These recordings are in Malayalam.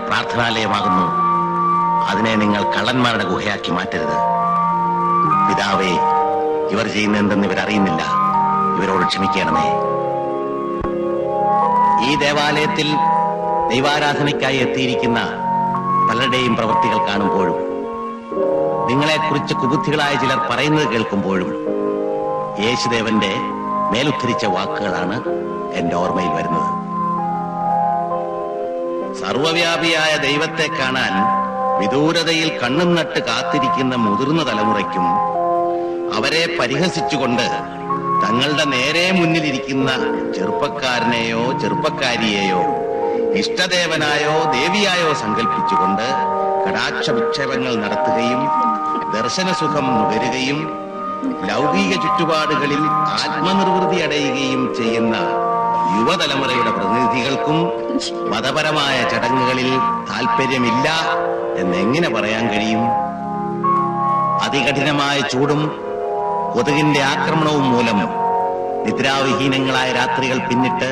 പ്രാർത്ഥനാലയമാകുന്നു. അതിനെ നിങ്ങൾ കള്ളന്മാരുടെ ഗുഹയാക്കി മാറ്റരുത്. പിതാവേ, ഇവർ ചെയ്യുന്ന എന്തെന്ന് ഇവരറിയുന്നില്ല. ഇവരോട് ക്ഷമിക്കണമേ. ഈ ദേവാലയത്തിൽ ദൈവാരാധനയ്ക്കായി എത്തിയിരിക്കുന്ന പലരുടെയും പ്രവൃത്തികൾ കാണുമ്പോഴും നിങ്ങളെക്കുറിച്ച് കുബുദ്ധികളായ ചിലർ പറയുന്നത് കേൾക്കുമ്പോഴും യേശുദേവന്റെ മേലുദ്ധരിച്ച വാക്കുകളാണ് എന്റെ ഓർമ്മയിൽ വരുന്നത്. സർവവ്യാപിയായ ദൈവത്തെ കാണാൻ വിദൂരതയിൽ കണ്ണും നട്ട് കാത്തിരിക്കുന്ന മുതിർന്ന തലമുറയ്ക്കും അവരെ പരിഹസിച്ചുകൊണ്ട് തങ്ങളുടെ നേരെ മുന്നിലിരിക്കുന്ന ചെറുപ്പക്കാരനെയോ ചെറുപ്പക്കാരിയെയോ ഇഷ്ടദേവനായോ ദേവിയായോ സങ്കല്പിച്ചുകൊണ്ട് കടാക്ഷ വിക്ഷേപങ്ങൾ നടത്തുകയും ദർശനസുഖം നുകരുകയും ലൗകിക ചുറ്റുപാടുകളിൽ ആത്മനിർവൃതി അടയുകയും ചെയ്യുന്ന യുവതലമുറയുടെ പ്രതിനിധികൾക്കും മതപരമായ ചടങ്ങുകളിൽ താല്പര്യമില്ല എന്നെങ്ങനെ പറയാൻ കഴിയും? അതികഠിനമായ ചൂടും കൊതുകിന്റെ ആക്രമണവും മൂലം നിദ്രാവിഹീനങ്ങളായ രാത്രികൾ പിന്നിട്ട്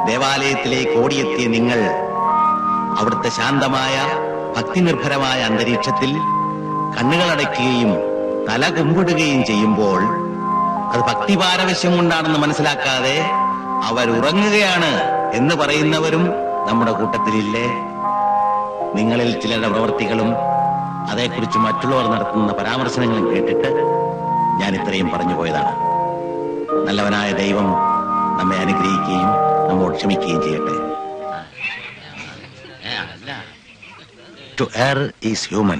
ദേവാലയത്തിലേക്ക് ഓടിയെത്തിയ നിങ്ങൾ അവിടുത്തെ ശാന്തമായ ഭക്തിനിർഭരമായ അന്തരീക്ഷത്തിൽ കണ്ണുകളടയ്ക്കുകയും തല കുമ്പിടുകയും ചെയ്യുമ്പോൾ അത് ഭക്തിപാരവശ്യം കൊണ്ടാണെന്ന് മനസ്സിലാക്കാതെ അവരുറങ്ങുകയാണ് എന്ന് പറയുന്നവരും നമ്മുടെ കൂട്ടത്തിലില്ലേ? നിങ്ങളിൽ ചിലരുടെ പ്രവൃത്തികളും അതേക്കുറിച്ച് മറ്റുള്ളവർ നടത്തുന്ന പരാമർശനങ്ങളും കേട്ടിട്ട് ഞാൻ ഇത്രയും പറഞ്ഞു പോയതാണ്. നല്ലവനായ ദൈവം നമ്മെ അനുഗ്രഹിക്കുകയും നമ്മോട് ക്ഷമിക്കുകയും ചെയ്യട്ടെ. To err is human,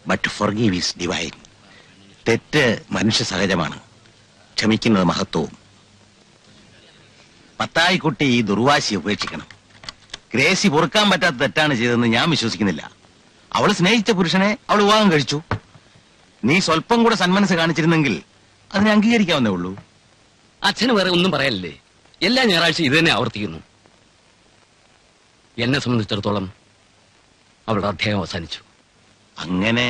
but to forgive is divine. തെറ്റ് മനുഷ്യ സഹജമാണ്, ക്ഷമിക്കുന്നത് മഹത്വവും. പത്തായിക്കുട്ടി ഈ ദുർവാശി ഉപേക്ഷിക്കണം. ഗ്രേസി പൊറുക്കാൻ പറ്റാത്ത തെറ്റാണ് ചെയ്തതെന്ന് ഞാൻ വിശ്വസിക്കുന്നില്ല. അവൾ സ്നേഹിച്ച പുരുഷനെ അവൾ വിവാഹം കഴിച്ചു. നീ സ്വല്പം കൂടെ സന്മനസ് കാണിച്ചിരുന്നെങ്കിൽ അതിനെ അംഗീകരിക്കാവുന്നേ ഉള്ളൂ. അച്ഛന് വേറെ ഒന്നും പറയാനില്ലേ? എല്ലാ ഞായറാഴ്ച ഇത് തന്നെ ആവർത്തിക്കുന്നു. എന്നെ സംബന്ധിച്ചിടത്തോളം അവളുടെ അധ്യായം അവസാനിച്ചു. അങ്ങനെ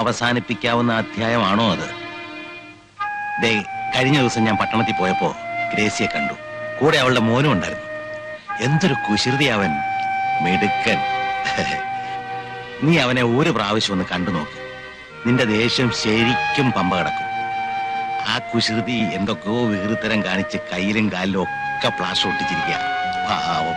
അവസാനിപ്പിക്കാവുന്ന അധ്യായമാണോ അത്? കഴിഞ്ഞ ദിവസം ഞാൻ പട്ടണത്തിൽ പോയപ്പോ ഗ്രേസിയെ കണ്ടു. കൂടെ അവളുടെ മോനും ഉണ്ടായിരുന്നു. എന്തൊരു കുശൃതി അവൻ, മിടുക്കൻ. നീ അവനെ ഒരു പ്രാവശ്യം ഒന്ന് കണ്ടു നോക്ക്. നിന്റെ ദേഷ്യം ശരിക്കും പമ്പ കിടക്കും. ആ കുശൃതി എന്തൊക്കെയോ വികൃതരം കാണിച്ച് കയ്യിലും കാലിലും ഒക്കെ പ്ലാസ്റ്റർ ഒട്ടിച്ചിരിക്കുക. പാവം.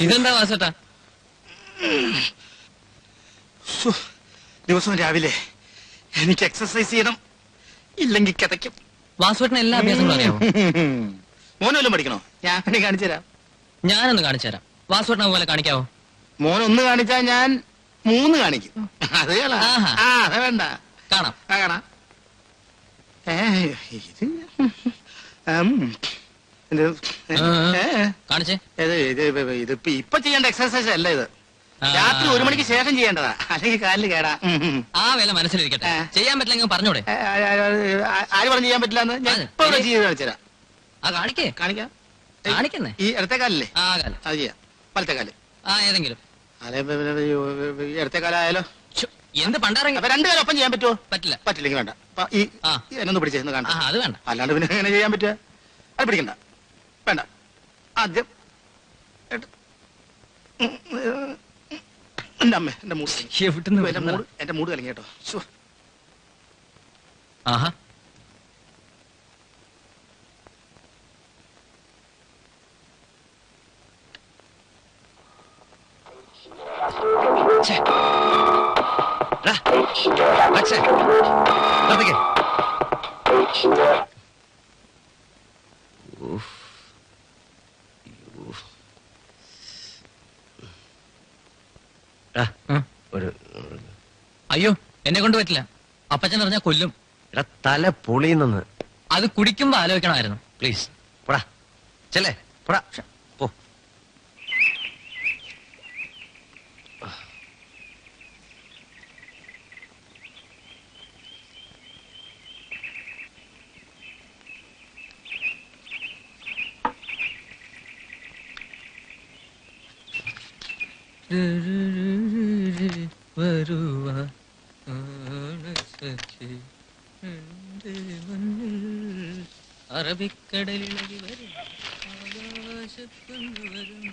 ഇതെന്താ വാസേട്ടാ? ദിവസവും രാവിലെ എനിക്ക് എക്സസൈസ് ചെയ്യണം, ഇല്ലെങ്കിൽ കിതയ്ക്കും. വാസുവേട്ടന് എല്ലാ അഭ്യാസങ്ങളും അറിയാമോ? മോനൊന്നും പഠിക്കണോ? ഞാൻ കാണിച്ചു തരാം. ഞാനൊന്ന് കാണിച്ചു തരാം. വാസുവേട്ടനെ പോലെ കാണിക്കാവോ? മോനൊന്ന് കാണിച്ചാൽ ഞാൻ 3 കാണിക്കും. അത് അത് വേണ്ട. കാണാം കാണാം. കാണിച്ചേ. ഇതിപ്പോ ഇപ്പൊ ചെയ്യേണ്ട എക്സസൈസ് അല്ല ഇത്. രാത്രി 1 മണിക്ക് ശേഷം ചെയ്യേണ്ടതാ, അല്ലെങ്കിൽ കാലിന് കേടാ. ആ വില മനസ്സിലിരിക്കട്ടെ. ചെയ്യാൻ പറ്റില്ലെങ്കിൽ പറഞ്ഞൂടെ? ആര് പറഞ്ഞു ചെയ്യാൻ പറ്റില്ല എന്ന്? ഞാൻ ഇപ്പൊ ചെയ്ത് കാണിച്ചുതരാം. ആ കാണിക്കേ. കാണിക്കാം. കാണിക്കുന്നേ ഈ ഇടത്തെ കാലല്ലേ? ആ കാലം. അത് ചെയ്യാം. വലത്തെ കാല്. ഏതെങ്കിലും. ഇടത്തെ കാലായാലോ? എന്ത് പണ്ടാറങ്ങി? അപ്പൊ 2 കാലം ഒപ്പം ചെയ്യാൻ പറ്റുമോ? പറ്റില്ല. പറ്റില്ലെങ്കിൽ വേണ്ട. ഈ എന്നൊന്ന് പിടിച്ചേന്ന് കാണാം. അത് വേണ്ട. അല്ലാണ്ട് പിന്നെ എങ്ങനെ ചെയ്യാൻ പറ്റുക? അത് പിടിക്കണ്ട, വേണ്ട. ആദ്യം എന്റെ അമ്മ, എന്റെ മൂട്, എന്റെ മൂട് കലങ്ങി കേട്ടോ. ആഹാ, അയ്യോ എന്നെ കൊണ്ട് പറ്റില്ല. അപ്പച്ചൻ പറഞ്ഞാ കൊല്ലും. തല പൊളിയുന്നെന്ന്. അത് കുടിക്കുമ്പോ ആലോചിക്കണമായിരുന്നു. പ്ലീസ്. ചെല്ലേ പോടാ പോ. അറബിക്കടലിളകി വരും ആകാശത്തുന്നു വരും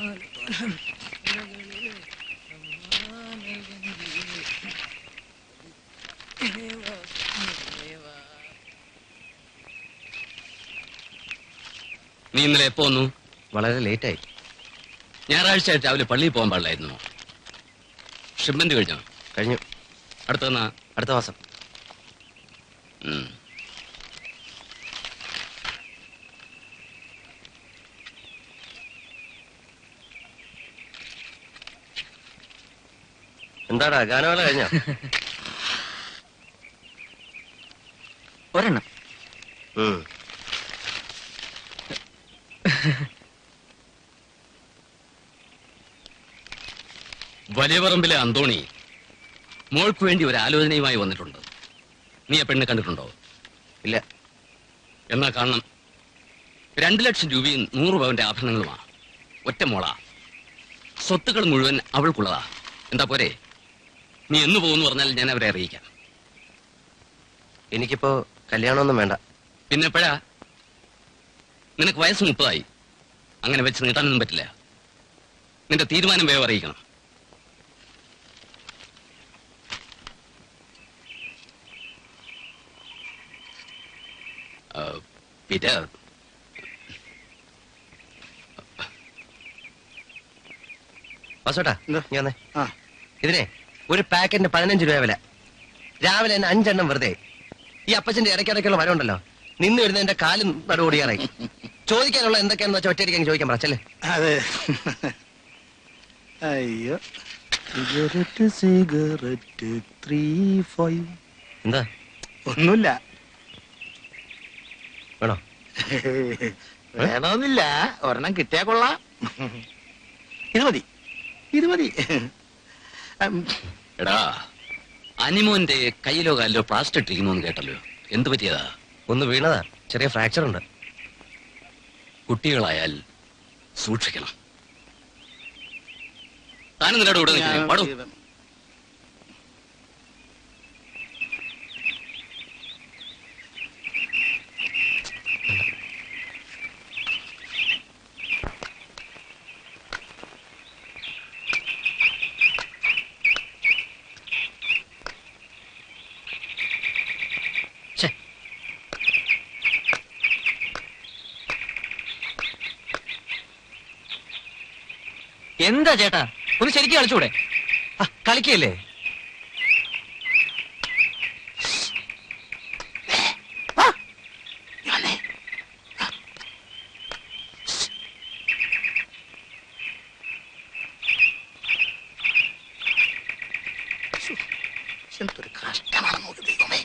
ആലപ്പുഴകളിലെ നീ ഇന്നലെ എപ്പോ വന്നു? വളരെ ലേറ്റായി. ഞായറാഴ്ച രാവിലെ പള്ളിയിൽ പോകാൻ പാടില്ലായിരുന്നു. ഷിപ്മെന്റ് കഴിഞ്ഞോ? കഴിഞ്ഞു. അടുത്ത മാസം. എന്താടാ ഗാനമേള കഴിഞ്ഞോ? ഒരെണ്ണം. വലിയ പറമ്പിലെ അന്തോണി മോൾക്ക് വേണ്ടി ഒരു ആലോചനയുമായി വന്നിട്ടുണ്ട്. നീ ആ പെണ്ണ് കണ്ടിട്ടുണ്ടോ? ഇല്ല. എന്നാ കാണണം. 2 ലക്ഷം രൂപയും 100 പവന്റെ ആഭരണങ്ങളുമാ. ഒറ്റ മോളാ. സ്വത്തുക്കൾ മുഴുവൻ അവൾക്കുള്ളതാ. എന്താ പോരെ? നീ എന്ന് പോകുന്നു പറഞ്ഞാൽ ഞാൻ അവരെ അറിയിക്കാം. എനിക്കിപ്പോ കല്യാണമൊന്നും വേണ്ട. പിന്നെ എപ്പോഴാ? നിനക്ക് വയസ്സ് 30 അങ്ങനെ വെച്ച് നീട്ടാനൊന്നും പറ്റില്ല. നിന്റെ തീരുമാനം വേഗം അറിയിക്കണം. പീറ്റർ, വാസോട്ടാ നീ വന്നേ. ഇതിനെ ഒരു പാക്കറ്റിന് 15 രൂപ വില. രാവിലെ തന്നെ 5 എണ്ണം വെറുതെ. ഈ അപ്പച്ചന്റെ ഇടയ്ക്കിടയ്ക്കുള്ള വരവുണ്ടല്ലോ, നിന്ന് വരുന്ന എന്റെ കാലും നടുകൂടിയാറായി. ചോദിക്കാനുള്ള എന്തൊക്കെയാണെന്ന് വെച്ചാൽ ഒറ്റയടിക്കാൻ ചോദിക്കാൻ പറച്ചല്ലേ. അതെ. അയ്യോ, സിഗരറ്റ് സിഗരറ്റ് 3-5. എന്താ? ഒന്നുമില്ല. വേണോ? വേണമെന്നില്ല, ഒരെണ്ണം കിട്ടിയാ കൊള്ളാം. ഇത് മതി. എടാ, അനിമോന്റെ കയ്യിലോ കാലിലോ പ്ലാസ്റ്റർ ഇട്ടിരിക്കുന്നു കേട്ടല്ലോ. എന്ത് പറ്റിയതാ? ഒന്ന് വീണതാ, ചെറിയ ഫ്രാക്ചർ ഉണ്ട്. കുട്ടികളായാൽ സൂക്ഷിക്കണം. താനും നിലയുടെ കൂടെ നിൽക്കുന്നു. പാടൂ. എന്താ ചേട്ടാ, ഒന്ന് ശരിക്കും കളിച്ചൂടെ? കളിക്കല്ലേ? എന്തൊരു കഷ്ടമാണ് നോക്ക് ദൈവമേ.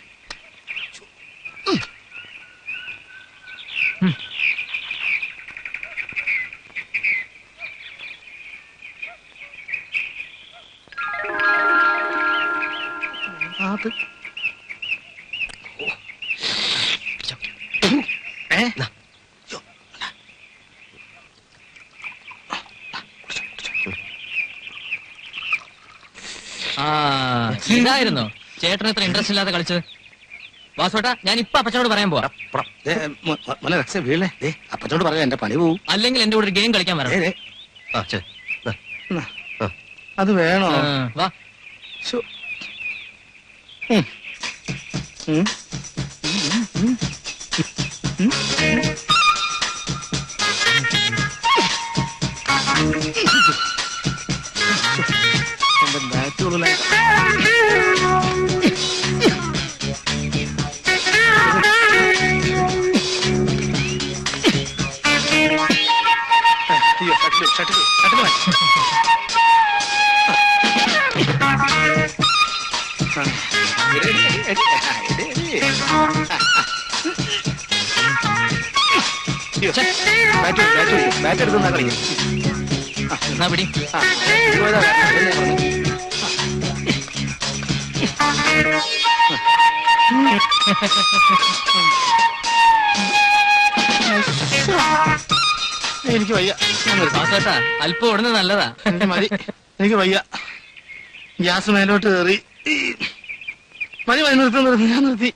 അത് ഇതായിരുന്നോ ചേട്ടൻ ഇത്ര ഇൻട്രസ്റ്റ് ഇല്ലാതെ കളിച്ചത്? വാസോട്ടാ, ഞാൻ ഇപ്പൊ അപ്പച്ചനോട് പറയാൻ പോവാ. വീഴേ, അപ്പച്ചോട് പറയാം, എന്റെ പണി പോവും. അല്ലെങ്കിൽ എന്റെ കൂടെ ഒരു ഗെയിം കളിക്കാൻ വരാം. അത് വേണോ? വാ. എന്റെ ബാറ്റുള്ള ബാറ്റ് എടുക്കുന്ന കളി എന്നാ പിടി. എനിക്ക് വയ്യ, ഞാൻ നിർത്തി. വാസോട്ടാ അല്പം ഓടുന്നത് നല്ലതാ. എനിക്ക് മതി, എനിക്ക് വയ്യ. ഗ്യാസ് മേലോട്ട് കയറി. മതി, നിർത്തി, ഞാൻ നിർത്തി.